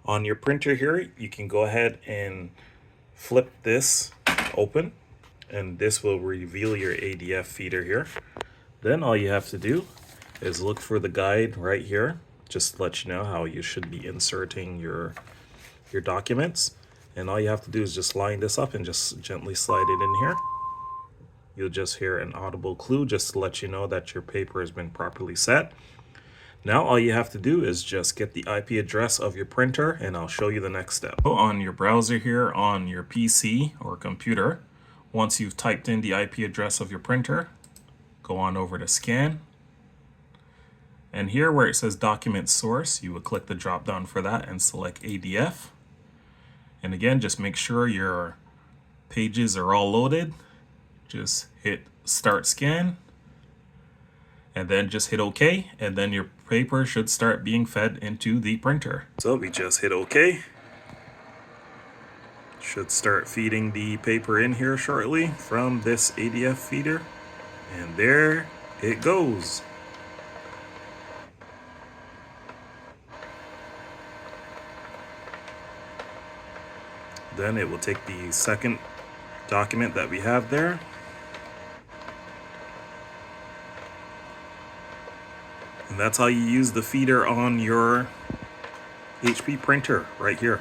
On your printer here, you can go ahead and flip this open, and this will reveal your ADF feeder here. Then all you have to do is look for the guide right here, just to let you know how you should be inserting your documents. And all you have to do is just line this up and just gently slide it in here. You'll just hear an audible clue just to let you know that your paper has been properly set. Now all you have to do is just get the IP address of your printer, and I'll show you the next step. So on your browser here on your PC or computer, once you've typed in the IP address of your printer, go on over to Scan. And here where it says Document Source, you would click the drop down for that and select ADF. And again, just make sure your pages are all loaded. Just hit Start Scan. And then just hit OK, and then your paper should start being fed into the printer. So we just hit OK. Should start feeding the paper in here shortly from this ADF feeder. And there it goes. Then it will take the second document that we have there. And that's how you use the feeder on your HP printer right here.